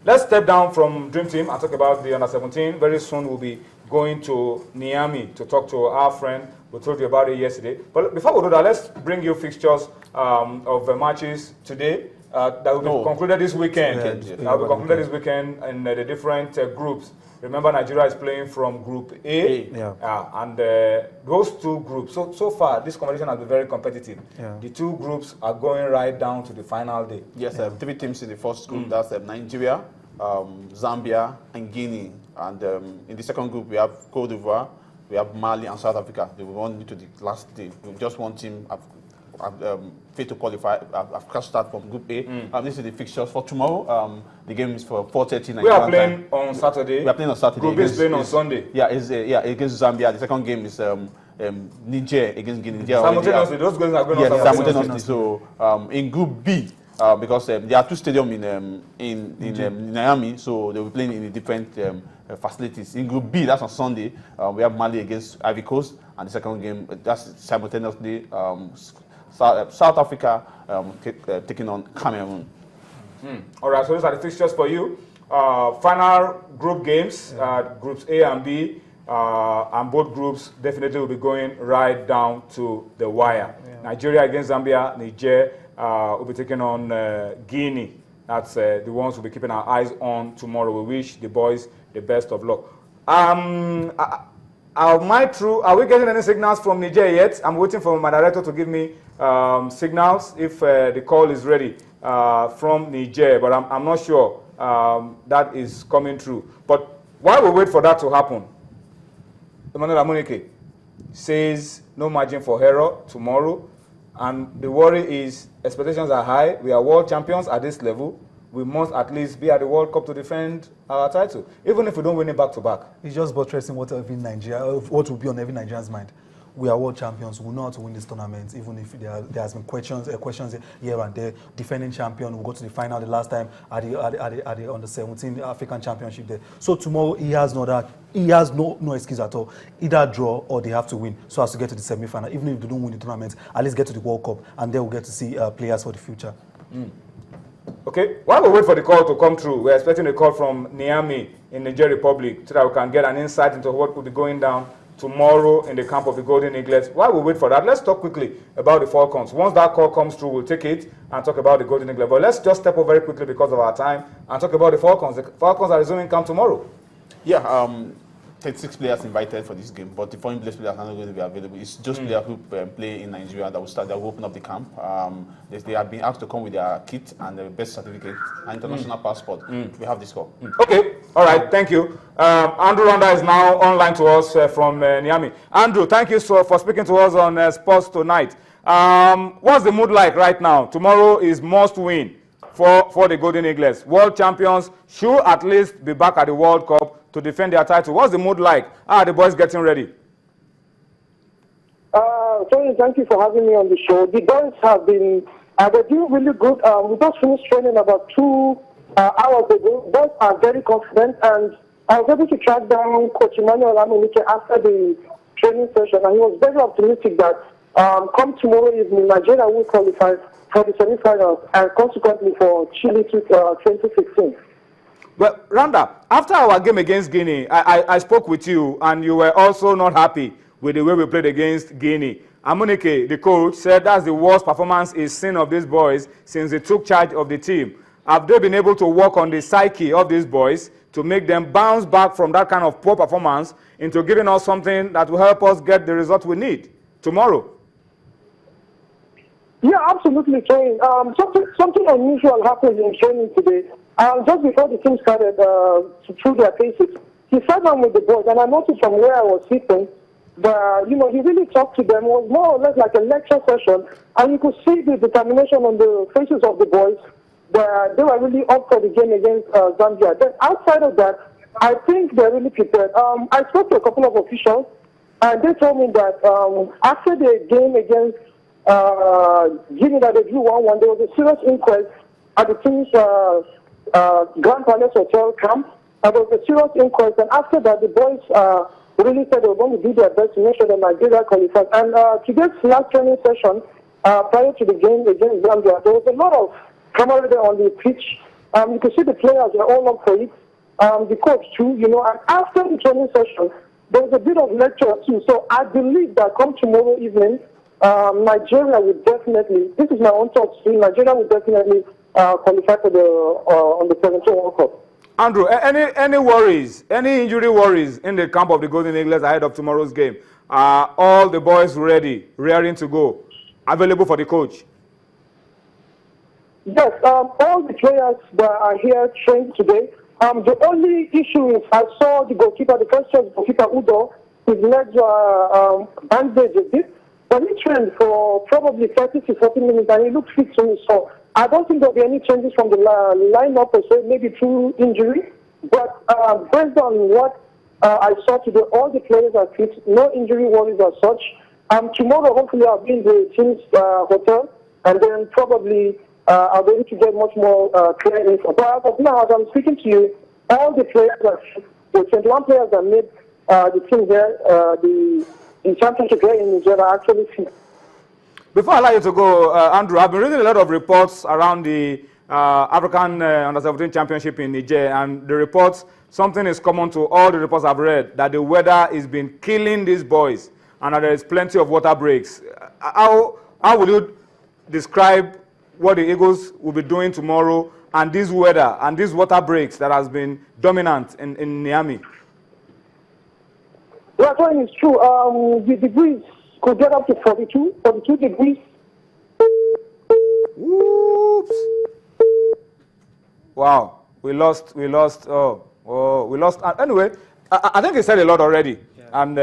let's step down from Dream Team and talk about the Under-17. Very soon we'll be going to Niamey to talk to our friend. We told you about it yesterday. But before we do that, let's bring you fixtures of the matches today that will be concluded this weekend. That will be concluded this weekend in the different groups. Remember, Nigeria is playing from Group A, and those two groups, so far, this competition has been very competitive. The two groups are going right down to the final day. Yes, 3 teams in the first group, that's Nigeria, Zambia, and Guinea. And in the second group, we have Cote d'Ivoire, we have Mali and South Africa. They will run to the last day. Just one team fit to qualify. I've crashed start from Group A. This is the fixtures for tomorrow. The game is for 4:30. We are playing on Saturday. We are playing on Saturday. Group B is playing on Sunday. Yeah, against Zambia. The second game is Niger against Guinea. Simultaneously, those games are going on simultaneously. So in Group B, because there are 2 stadiums in Niamey, so they will be playing in the different facilities. In Group B, that's on Sunday. We have Mali against Ivory Coast, and the second game that's simultaneously South Africa taking on Cameroon. All right, so those are the fixtures for you. Final group games, groups A and B, and both groups definitely will be going right down to the wire. Nigeria against Zambia, Niger will be taking on Guinea. That's the ones we'll be keeping our eyes on tomorrow. We wish the boys the best of luck. Are we getting any signals from Niger yet? I'm waiting for my director to give me signals if the call is ready from Niger, but I'm not sure that is coming through. But while we wait for that to happen, Emmanuel Amunike says no margin for error tomorrow, and the worry is expectations are high. We are world champions at this level. We must at least be at the World Cup to defend our title, even if we don't win it back to back. It's just buttressing what will be on every Nigerian's mind. We are world champions. We know how to win this tournament, even if there has been questions here and there. Defending champion, we go to the final the last time at the Under-17 African Championship there. So tomorrow he has no excuse at all. Either draw or they have to win so as to get to the semi-final. Even if they don't win the tournament, at least get to the World Cup, and then we'll get to see players for the future. Okay, while we wait for the call to come through, we're expecting a call from Niamey in Niger Republic so that we can get an insight into what will be going down tomorrow in the camp of the Golden Eaglets. While we wait for that, let's talk quickly about the Falcons. Once that call comes through, we'll take it and talk about the Golden Eaglets. But let's just step over very quickly because of our time and talk about the Falcons. The Falcons are resuming camp tomorrow. Yeah, 36 players invited for this game, but the foreign players are not going to be available. It's just players who play in Nigeria that will open up the camp. They have been asked to come with their kit and their birth certificate and international passport. We have this call. Okay, all right, thank you. Andrew Randa is now online to us from Niamey. Andrew, thank you for speaking to us on Sports Tonight. What's the mood like right now? Tomorrow is must win for the Golden Eaglets. World champions should at least be back at the World Cup to defend their title. What's the mood like? How are the boys getting ready? Tony, thank you for having me on the show. The boys have been they're doing really good. We just finished training about 2 hours ago. Boys are very confident, and I was able to track down Coach Emmanuel Amunike after the training session, and he was very optimistic that come tomorrow evening, Nigeria will qualify for the semi-finals and consequently for Chile 2016. Well, Randa, after our game against Guinea, I spoke with you, and you were also not happy with the way we played against Guinea. Amunike, the coach, said that's the worst performance he's seen of these boys since they took charge of the team. Have they been able to work on the psyche of these boys to make them bounce back from that kind of poor performance into giving us something that will help us get the result we need tomorrow? Yeah, absolutely, Tony. Something unusual happened in training today. Just before the team started to through their faces, he sat down with the boys, and I noticed from where I was sitting that, he really talked to them. It was more or less like a lecture session, and you could see the determination on the faces of the boys that they were really up for the game against Zambia. Then outside of that, I think they're really prepared. I spoke to a couple of officials, and they told me that after the game against Guinea that they drew 1-1, there was a serious inquest at the team's Grand Palace Hotel camp. There was a serious inquest, and after that, the boys really said they were going to do their best to make sure that Nigeria qualified. And today's last training session, prior to the game against Zambia, there was a lot of camaraderie on the pitch. You can see the players are all up for it. The coach too, you know, and after the training session, there was a bit of lecture too. So I believe that come tomorrow evening, Nigeria will definitely, this is my own thoughts too, Nigeria will definitely qualify for the on the 17th World Cup. Andrew, any worries, any injury worries in the camp of the Golden Eagles ahead of tomorrow's game? Are all the boys ready, raring to go, available for the coach? Yes, all the players that are here trained today. The only issue is I saw the goalkeeper, the first choice goalkeeper Udo, his legs were bandaged a bit, but he trained for probably 30 to 40 minutes and he looked fit to me. So I don't think there'll be any changes from the lineup or so, maybe through injury. But based on what I saw today, all the players are fit, no injury worries as such. Tomorrow, hopefully, I'll be in the team's hotel, and then probably I'll be able to get much more clear info. But as of now, as I'm speaking to you, all the players are fit. The 21 players that made the team here, the championship here in Nigeria are actually fit. Before I allow you to go, Andrew, I've been reading a lot of reports around the African Under-17 Championship in Niger, and the reports, something is common to all the reports I've read, that the weather has been killing these boys, and that there is plenty of water breaks. How will you describe what the Eagles will be doing tomorrow, and this weather, and these water breaks that has been dominant in Niamey? That one is true. The degrees could get up to 42 degrees. Whoops. Wow, we lost. We lost. Anyway, I think he said a lot already, and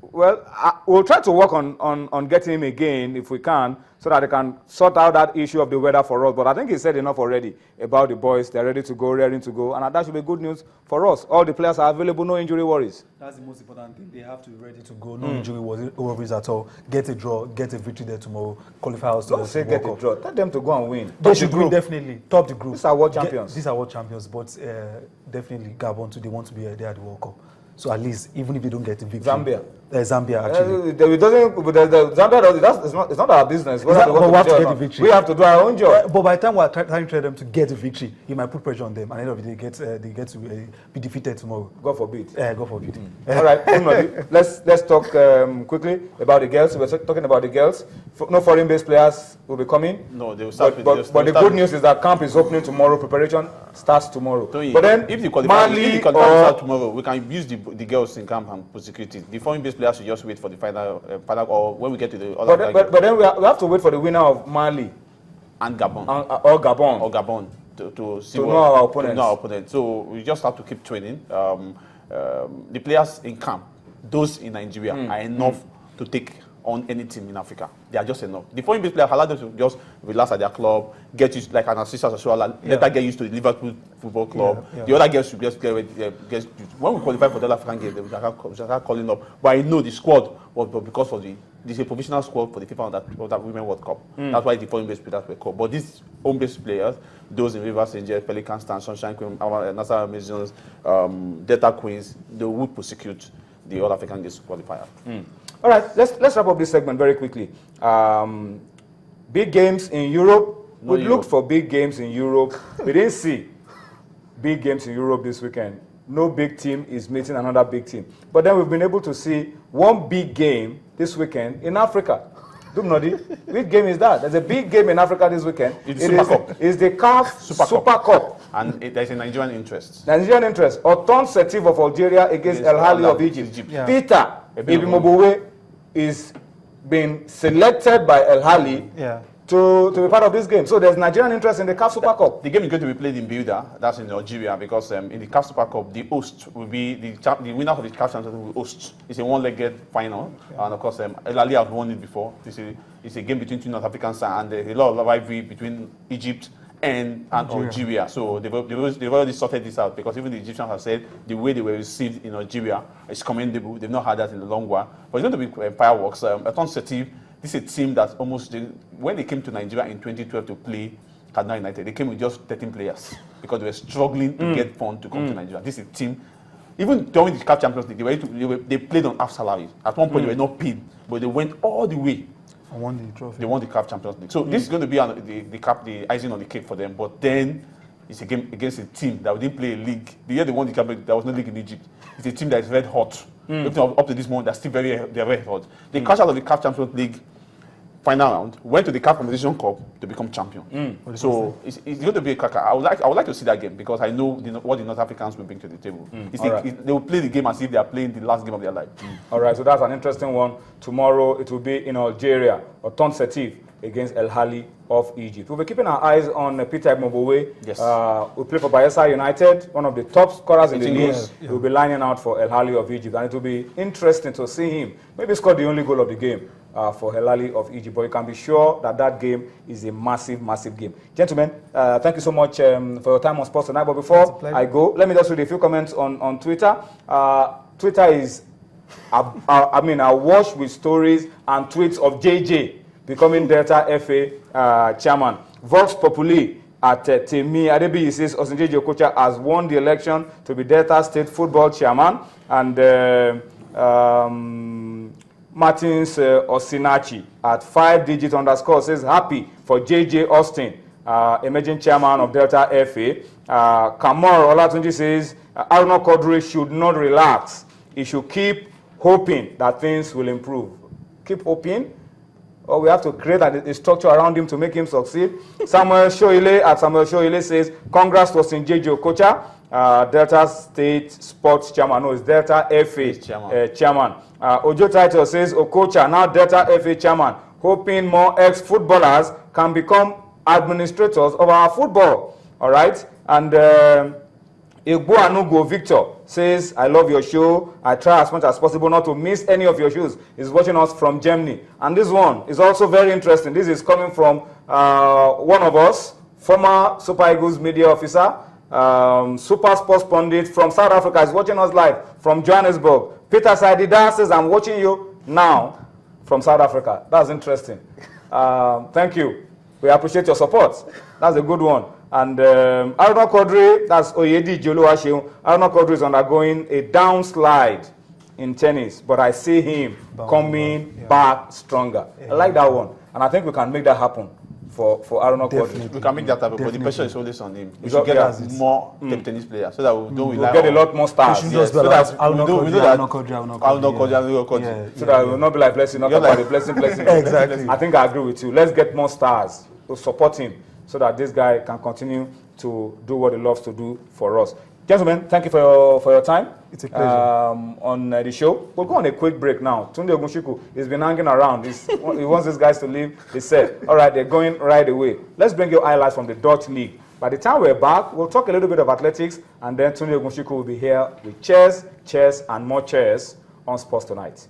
we'll try to work on getting him again if we can, so that they can sort out that issue of the weather for us. But I think he said enough already about the boys. They're ready to go, raring to go, and that should be good news for us. All the players are available, no injury worries. That's the most important thing. They have to be ready to go. No injury worries at all. Get a draw, get a victory there tomorrow. Qualify us to Don't say get a draw. Tell them to go and win. They should win, definitely. Top the group. These are world champions. These are world champions, but definitely Gabon too. They want to be there at the World Cup. So at least, even if they don't get the victory. Zambia, actually. It's not our business. But we have to get the victory. We have to do our own job. But by the time we're trying to tell them to get the victory, you might put pressure on them, and at the end of the day, they get to be defeated tomorrow. God forbid. God forbid. All right, let's talk quickly about the girls. We're talking about the girls. No foreign-based players will be coming. No, they will start with. But the good news is that camp is opening tomorrow. Preparation starts tomorrow. But then, if the qualifiers start tomorrow, we can use the girls in camp and prosecute it. The foreign-based players should just wait for the final, or when we get to the other. But then we have to wait for the winner of Mali and Gabon, or Gabon, or Gabon to see to know our opponents. So we just have to keep training. The players in camp, those in Nigeria, are enough to take on any team in Africa. They are just enough. The foreign-based players allow them to just relax at their club, get used, like an assistant as well, let that get used to the Liverpool Football Club. The other girls should just get used. When we qualify for the African game, they will start calling up. But I know the squad was because of this is a provisional squad for the FIFA Under Women World Cup. That's why the foreign-based players were called. But these home-based players, those in Rivers Angels, Pelican Stan, Sunshine Queen, Nassau Amazons, Delta Queens, they would prosecute the All African Games qualifier. All right, let's wrap up this segment very quickly. Big games in Europe. We looked for big games in Europe. We didn't see big games in Europe this weekend. No big team is meeting another big team. But then we've been able to see one big game this weekend in Africa. Dumnodi, which game is that? There's a big game in Africa this weekend. It's Super Cup. It's the CAF Super Cup. And there's a Nigerian interest. Nigerian interest. Oton Setif of Algeria against El Ahly of Egypt. Yeah. Peter Ibimobowe is being selected by El Ahly to be part of this game. So there's Nigerian interest in the CAF Super Cup. The game is going to be played in Builder, that's in Algeria, because in the CAF Super Cup, the host will be the winner of the CAF Championship will host. It's a one-legged final, and of course, El Ahly has won it before. It's a game between two North African sides, and there's a lot of rivalry between Egypt and Algeria. So they've already sorted this out, because even the Egyptians have said the way they were received in Algeria is commendable. They've not had that in the long while. But it's going to be fireworks. Oton Setif, this is a team that when they came to Nigeria in 2012 to play Kaduna United, they came with just 13 players because they were struggling to get funds to come to Nigeria. This is a team, even during the CAF Champions League, they played on half salary. At one point, they were not paid, but they went all the way. I won the trophy. They won the CAF Champions League. So this is going to be the icing on the cake for them. But then It's a game against a team that didn't play a league. The year they won the champion, there was no league in Egypt. It's a team that is red hot. Up to this moment, they're still they're very hot. They cashed out of the CAF Champions League final round, went to the CAF Competition Cup to become champion. So it's going to be a cracker. I would like to see that game because I know what the North Africans will bring to the table. They will play the game as if they are playing the last game of their life. All right, so that's an interesting one. Tomorrow it will be in Algeria, Oton Setif against El Ahly of Egypt. We'll be keeping our eyes on Peter Mobowe. Yes. We play for Bayelsa United, one of the top scorers in the league. Yes. He will be lining out for El Ahly of Egypt, and it will be interesting to see him maybe score the only goal of the game for El Ahly of Egypt. But you can be sure that that game is a massive, massive game. Gentlemen, thank you so much for your time on Sports Tonight. But before I go, let me just read a few comments on Twitter. Twitter is, awash with stories and tweets of JJ becoming Delta FA chairman. Vox Populi at Temi Adebiyi says Osinjeji Okocha has won the election to be Delta State football chairman. And Martins Osinachi at 5-digit underscore says happy for JJ Austin, emerging chairman of Delta FA. Kamor Olatunji says Arnold Kodri should not relax. He should keep hoping that things will improve. Keep hoping. Or we have to create a structure around him to make him succeed. Samuel Shoile at Samuel Shoile says, congrats to Osinjeji Okocha, Delta State Sports Chairman. No, it's Delta FA chairman. Ojo Title says, Okocha, now Delta FA chairman, hoping more ex-footballers can become administrators of our football. All right? And Egbo Anugo Victor says, I love your show. I try as much as possible not to miss any of your shows. He's watching us from Germany. And this one is also very interesting. This is coming from one of us, former Super Eagles media officer, Super Sports Pundit from South Africa. Is watching us live from Johannesburg. Peter Saidida says, I'm watching you now from South Africa. That's interesting. Thank you. We appreciate your support. That's a good one. And Arnold Kodri, that's Oyedi Joluwasheun. Arnold Kodri is undergoing a downslide in tennis, but I see him coming back stronger. I like that one. And I think we can make that happen for Arnold Kodri. We can make that happen, but the pressure is always on him. We should get more table tennis players so that we don't rely on... We'll get a lot more stars. Yes, so that Arnold Kodri. So that we will not be like blessing, not about the blessing. Exactly. I think I agree with you. Let's get more stars to support him so that this guy can continue to do what he loves to do for us. Gentlemen, thank you for your time. It's a pleasure. On the show. We'll go on a quick break now. Tunde Ogunshiku has been hanging around. He wants these guys to leave. He said, all right, they're going right away. Let's bring you highlights from the Dutch League. By the time we're back, we'll talk a little bit of athletics, and then Tunde Ogunshiku will be here with chairs, and more chairs on Sports Tonight.